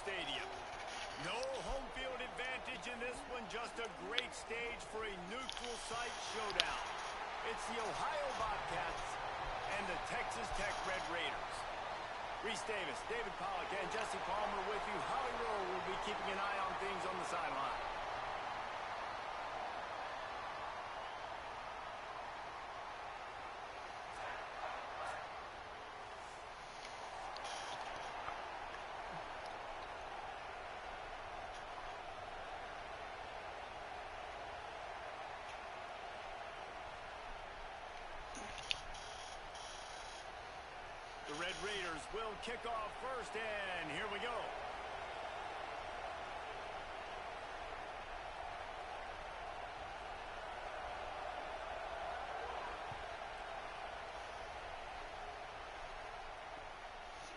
stadium. No home field advantage in this one, just a great stage for a neutral site showdown. It's the Ohio Bobcats and the Texas Tech Red Raiders. Reese Davis, David Pollack, and Jesse Palmer with you. Holly Rowe will be keeping an eye on things on the sideline. The Red Raiders will kick off first, and here we go.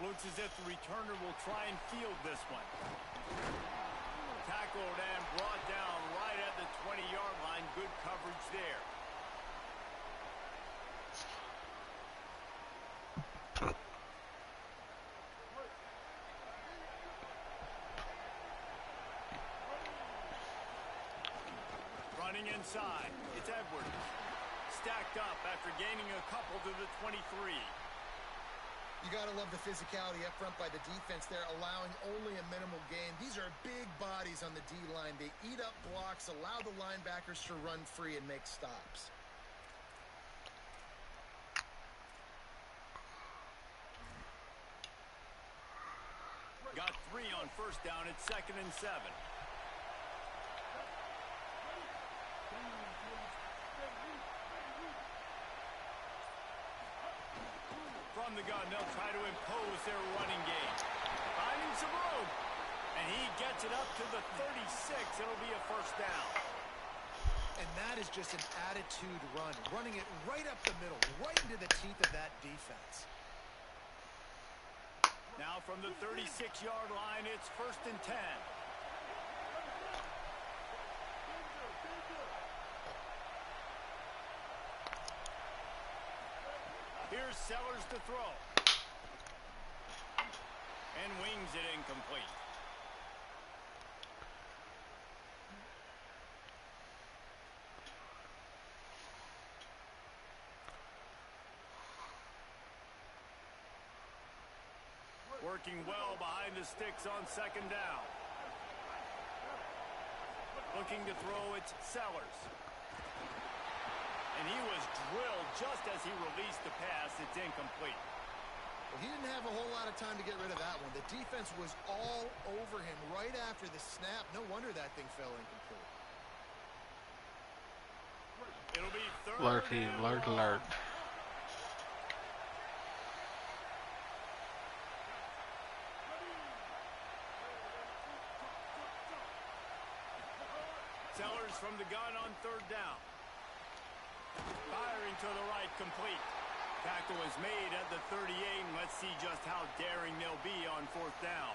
Looks as if the returner will try and field this one. Tackled and brought down right at the 20-yard line. Good coverage there. Running inside, it's Edwards. Stacked up after gaining a couple to the 23. You got to love the physicality up front by the defense there, allowing only a minimal gain. These are big bodies on the D-line. They eat up blocks, allow the linebackers to run free and make stops. Got 3 on first down at 2nd and 7. From the gun, they'll try to impose their running game. Finding some room. And he gets it up to the 36. It'll be a first down. And that is just an attitude run. Running it right up the middle, right into the teeth of that defense. Now from the 36-yard line, it's 1st and 10. Here's Sellers to throw. And wings it incomplete. Working well behind the sticks on 2nd down. Looking to throw, it's Sellers. And he was drilled just as he released the pass. It's incomplete. Well, he didn't have a whole lot of time to get rid of that one. The defense was all over him right after the snap. No wonder that thing fell incomplete. It'll be 3rd Larky, and 1. Lard. Sellers from the gun on 3rd down. Firing to the right, complete. Tackle is made at the 38, and let's see just how daring they'll be on 4th down.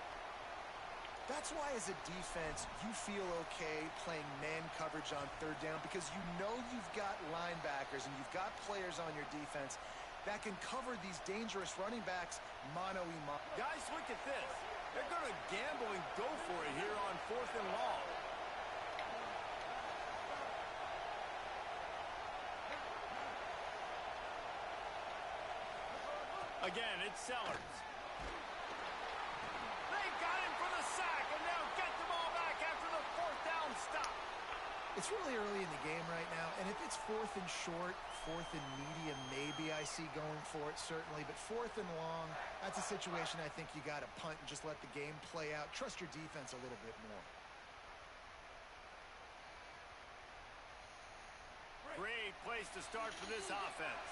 That's why as a defense, you feel okay playing man coverage on 3rd down because you know you've got linebackers and you've got players on your defense that can cover these dangerous running backs mano-a-mano. Guys, look at this. They're going to gamble and go for it here on 4th and long. Again, it's Sellers. They got him for the sack, and they'll get the ball back after the 4th down stop. It's really early in the game right now, and if it's 4th and short, 4th and medium, maybe I see going for it, certainly. But 4th and long, that's a situation I think you got to punt and just let the game play out. Trust your defense a little bit more. Great place to start for this offense.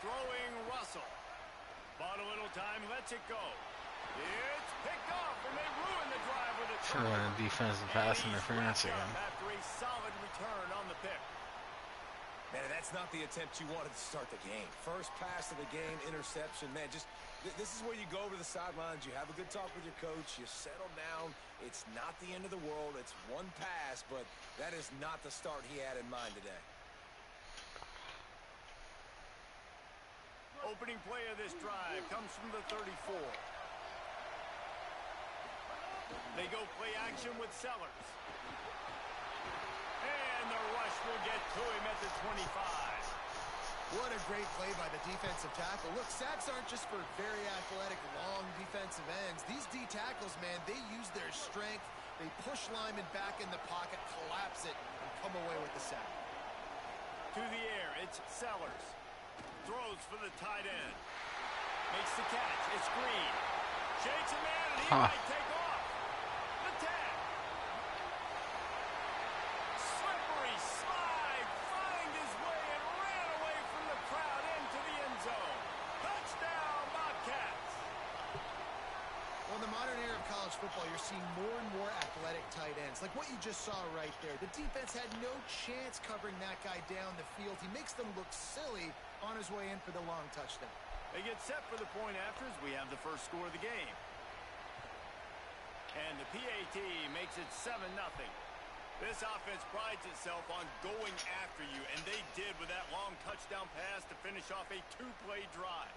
Throwing Russell. Bought a little time, lets it go. It's picked off, and they ruin the drive with a turn. Defensive pass interference again. After a solid return on the pick. Man, that's not the attempt you wanted to start the game. First pass of the game, interception. Man, just this is where you go over the sidelines. You have a good talk with your coach. You settle down. It's not the end of the world. It's one pass, but that is not the start he had in mind today. Opening play of this drive comes from the 34. They go play action with Sellers. And the rush will get to him at the 25. What a great play by the defensive tackle. Look, sacks aren't just for very athletic, long defensive ends. These D tackles, man, they use their strength. They push linemen back in the pocket, collapse it, and come away with the sack. To the air, it's Sellers. Throws for the tight end. Makes the catch. It's Green. Shakes a man, and he might take off. The 10. Slippery slide. Find his way and ran away from the crowd into the end zone. Touchdown, Bobcats. Well, in the modern era of college football, you're seeing more and more athletic tight ends. Like what you just saw right there. The defense had no chance covering that guy down the field. He makes them look silly on his way in for the long touchdown. They get set for the point after as we have the first score of the game. And the PAT makes it 7-0. This offense prides itself on going after you, and they did with that long touchdown pass to finish off a 2-play drive.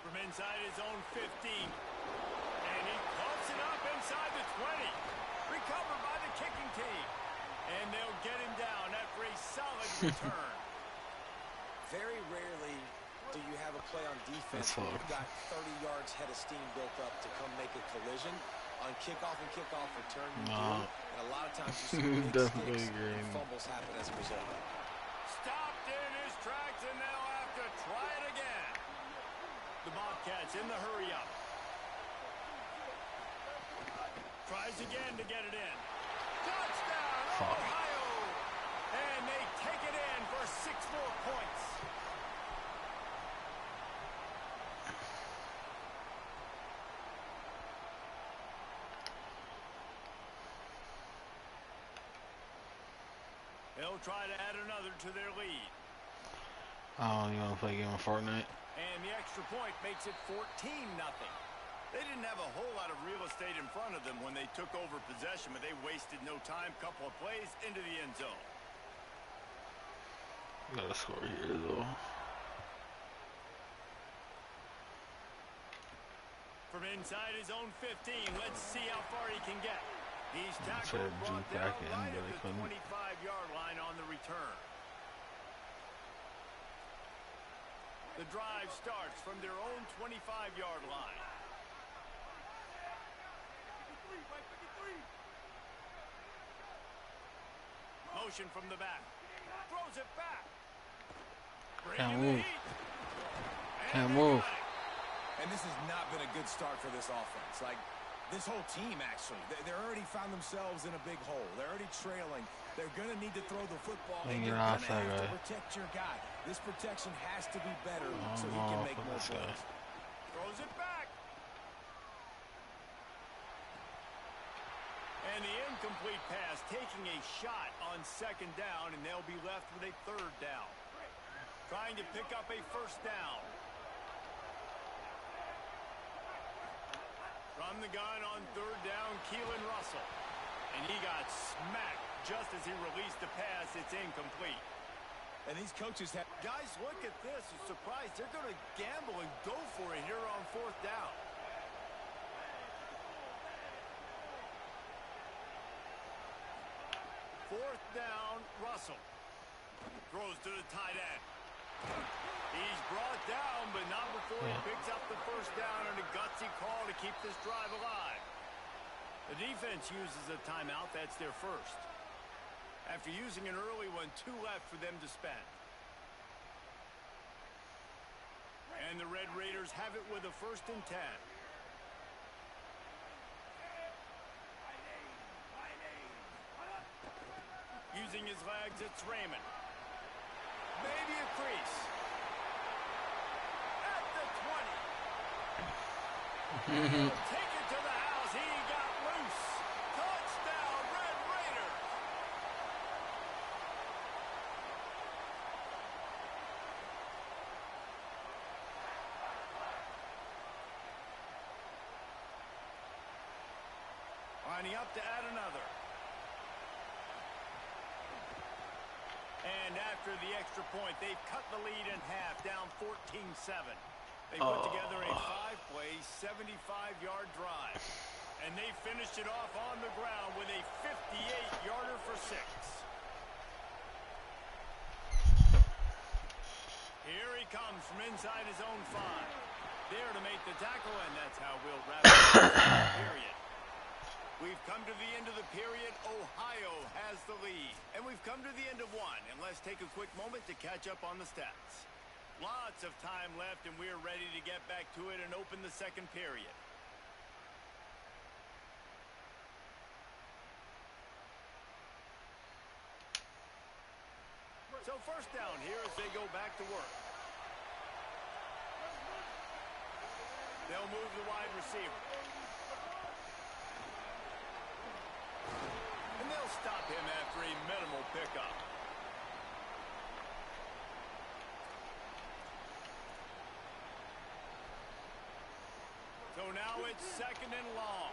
From inside his own 15. And he clumps it up inside the 20. Recovered by the kicking team. And they'll get him down after a solid return. Very rarely do you have a play on defense where you've got 30 yards head of steam built up to come make a collision. On kickoff and kickoff return, you do. And a lot of times you see big sticks and fumbles happen as a result. Stopped in his tracks, and they'll have to try it again. The Bobcats in the hurry-up. Tries again to get it in. Touchdown, Ohio! And they take it in for 6 more points. They'll try to add another to their lead. Oh, you want to play a game of Fortnite? And the extra point makes it 14-0. They didn't have a whole lot of real estate in front of them when they took over possession, but they wasted no time. Couple of plays into the end zone. Gotta score here, though. From inside his own 15, let's see how far he can get. He's tackled, brought down right at the 25-yard line on the return. The drive starts from their own 25-yard line. Motion from the back. Throws it back. Can't move. Can't move. And this has not been a good start for this offense. Like, this whole team, actually. They're already found themselves in a big hole. They're already trailing. They're going to need to throw the football. And you're going to have to protect your guy. This protection has to be better so he can make more plays. Throws it back. And the incomplete pass taking a shot on 2nd down, and they'll be left with a 3rd down. Trying to pick up a 1st down. From the gun on 3rd down, Keelan Russell. And he got smacked just as he released the pass. It's incomplete. And these coaches have... Guys, look at this. I'm surprised. They're going to gamble and go for it here on 4th down. Fourth down, Russell. Throws to the tight end. He's brought down, but not before he picks up the 1st down and a gutsy call to keep this drive alive. The defense uses a timeout. That's their 1st. After using an early one, 2 left for them to spend. And the Red Raiders have it with a 1st and 10. Using his legs, it's Raymond. maybe a crease. At the 20. Take it to the house. He got loose. Touchdown, Red Raiders. Lining up to add another. And after the extra point, they've cut the lead in half, down 14-7. They put together a 5-play, 75-yard drive. And they finished it off on the ground with a 58-yarder for 6. Here he comes from inside his own 5. There to make the tackle, and that's how we'll wrap up the period. We've come to the end of the period. Ohio has the lead. And we've come to the end of one. And let's take a quick moment to catch up on the stats. Lots of time left, and we're ready to get back to it and open the second period. So first down here as they go back to work. They'll move the wide receiver. And they'll stop him after a minimal pickup. So now it's second and long.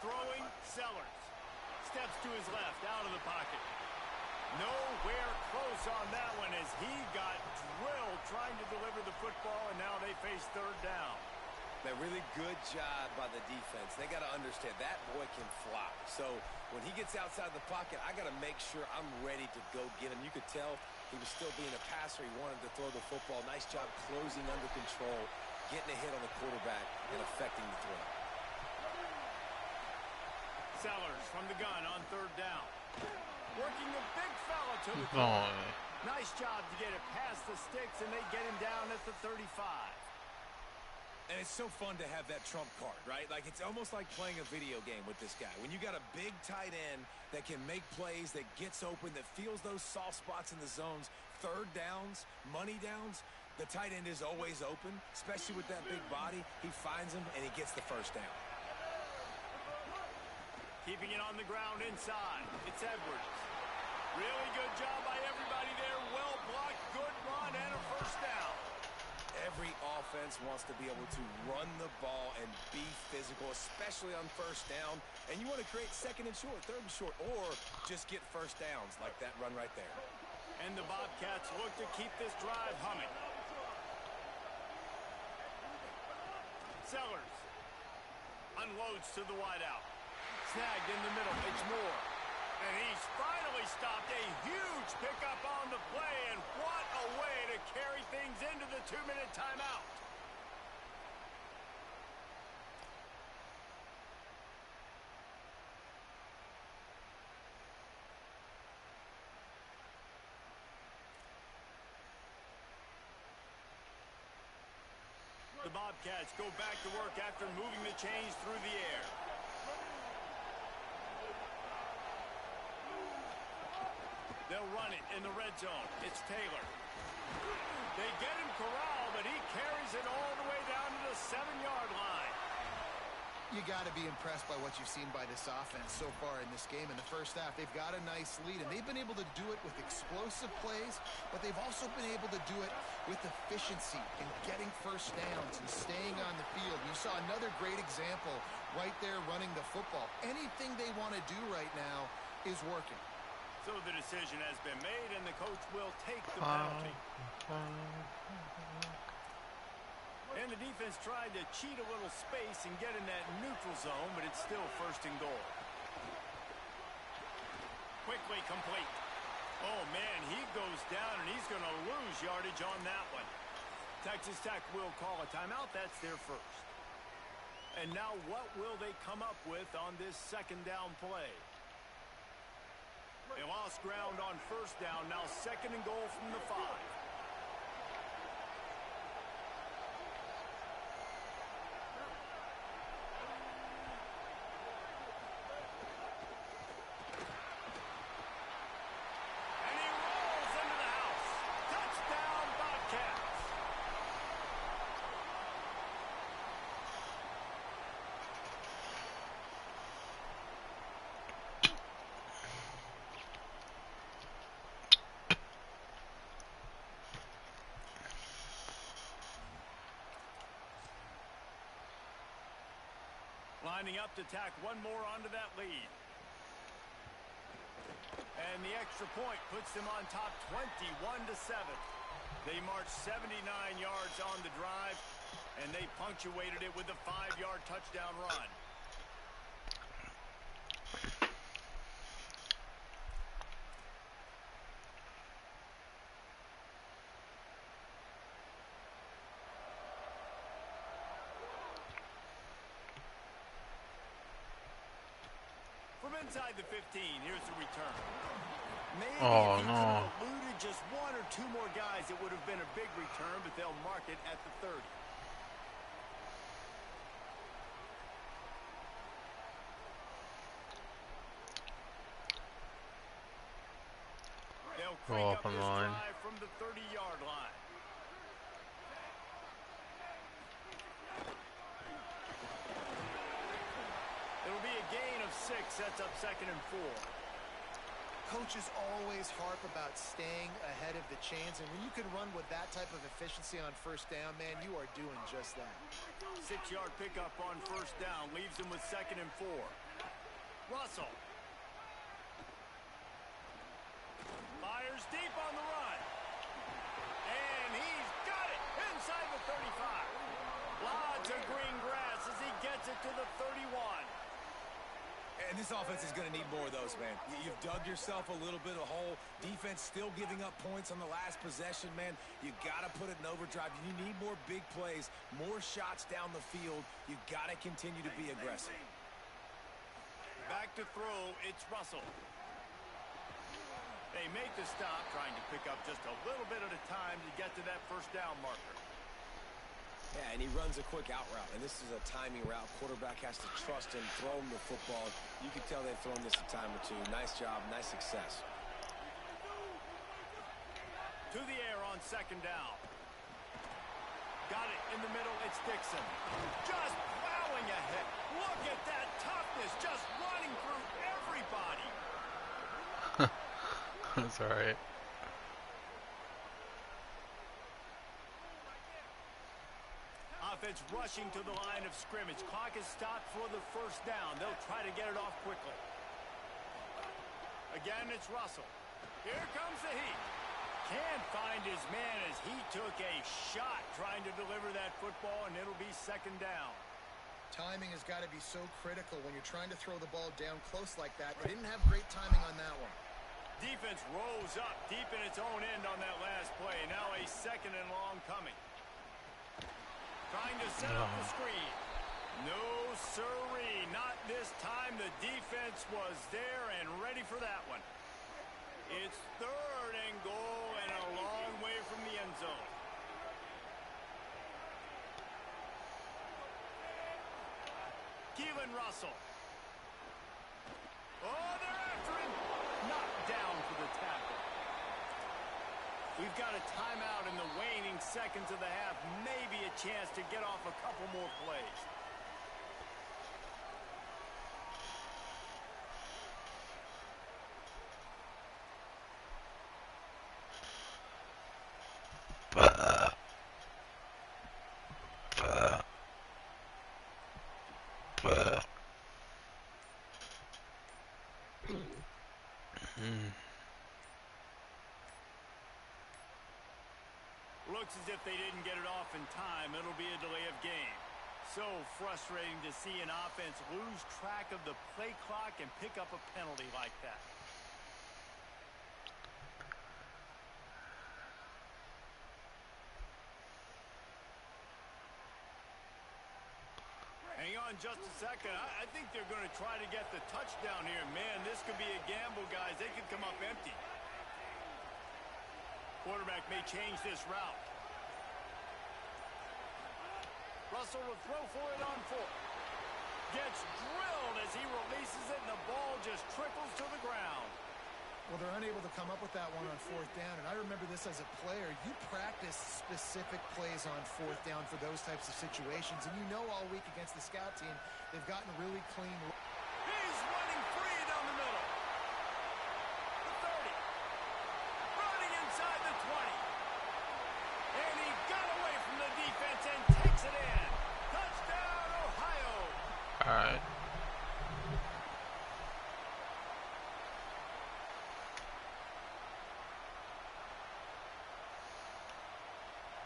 Throwing, Sellers. Steps to his left, out of the pocket. Nowhere close on that one as he got drilled trying to deliver the football, and now they face third down. A really good job by the defense. They got to understand that boy can fly. So when he gets outside the pocket, I got to make sure I'm ready to go get him. You could tell he was still being a passer. He wanted to throw the football. Nice job closing under control, getting a hit on the quarterback, and affecting the throw. Sellers from the gun on third down. Working the big fella to the throw. Nice job to get it past the sticks, and they get him down at the 35. And it's so fun to have that trump card, right? Like, it's almost like playing a video game with this guy. When you got a big tight end that can make plays, that gets open, that feels those soft spots in the zones, third downs, money downs, the tight end is always open, especially with that big body. He finds him, and he gets the first down. Keeping it on the ground inside. It's Edwards. Really good job by everybody there. Well blocked, good run, and a first down. Every offense wants to be able to run the ball and be physical, especially on first down. And you want to create second and short, third and short, or just get first downs like that run right there. And the Bobcats look to keep this drive humming. Sellers unloads to the wideout. Snagged in the middle. It's Moore. And he's finally stopped. A huge pickup on the play, and what a way to carry things into the 2-minute timeout. The Bobcats go back to work after moving the chains through the air. They'll run it in the red zone. It's Taylor. They get him corralled, but he carries it all the way down to the 7-yard line. You got to be impressed by what you've seen by this offense so far in this game. In the first half, they've got a nice lead, and they've been able to do it with explosive plays, but they've also been able to do it with efficiency and getting first downs and staying on the field. You saw another great example right there running the football. Anything they want to do right now is working. So the decision has been made, and the coach will take the penalty. And the defense tried to cheat a little space and get in that neutral zone, but it's still first and goal. Quickly complete. Oh, man, he goes down, and he's going to lose yardage on that one. Texas Tech will call a timeout. That's their first. And now what will they come up with on this second down play? They lost ground on first down. Now second and goal from the 5. lining up to tack one more onto that lead. And the extra point puts them on top 21-7. They marched 79 yards on the drive, and they punctuated it with a 5-yard touchdown run. From inside the 15, here's the return. Maybe Oh, if he no. could have eluded just one or two more guys, it would have been a big return, but they'll mark it at the 30. They'll Go crank up up on this the line. drive from the 30-yard line. It'll be a gain of 6, sets up 2nd and 4. Coaches always harp about staying ahead of the chains, and when you can run with that type of efficiency on first down, man, you are doing just that. 6-yard pickup on first down leaves them with 2nd and 4. Russell fires deep on the run, and he's got it inside the 35. Lots of green grass as he gets it to the 31. And this offense is going to need more of those, man. You've dug yourself a little bit of a hole. Defense still giving up points on the last possession, man. You got to put it in overdrive. You need more big plays, more shots down the field. You got to continue to be aggressive. Back to throw, it's Russell. They make the stop, trying to pick up just a little bit at a time to get to that first down marker. Yeah, and he runs a quick out route, and this is a timing route. Quarterback has to trust him, throw him the football. You can tell they've thrown this a time or two. Nice job, nice success. To the air on 2nd down. Got it in the middle, it's Dixon. Just plowing ahead. Look at that toughness, just running through everybody. That's all right. Offense rushing to the line of scrimmage. Clock is stopped for the first down. They'll try to get it off quickly. Again, it's Russell. Here comes the heat. Can't find his man as he took a shot trying to deliver that football, and it'll be 2nd down. Timing has got to be so critical when you're trying to throw the ball down close like that. They didn't have great timing on that one. Defense rose up deep in its own end on that last play. Now a 2nd and long coming. Trying to set up the screen. No siree, not this time. The defense was there and ready for that one. It's 3rd and goal and a long way from the end zone. Keelan Russell. Oh, they're after him. Knocked down for the tackle. We've got a timeout in the waning seconds of the half. Maybe a chance to get off a couple more plays. Looks as if they didn't get it off in time. It'll be a delay of game. So frustrating to see an offense lose track of the play clock and pick up a penalty like that. Hang on just a second. I think they're going to try to get the touchdown here. Man, this could be a gamble, guys. They could come up empty. Quarterback may change this route. Russell will throw for it on 4. Gets drilled as he releases it, and the ball just trickles to the ground. Well, they're unable to come up with that one on 4th down, and I remember this as a player. You practice specific plays on 4th down for those types of situations, and you know all week against the scout team, they've gotten really clean. He's running free down the middle. The 30. Running inside the 20. And he got away from the defense and takes it in. Touchdown, Ohio. All right.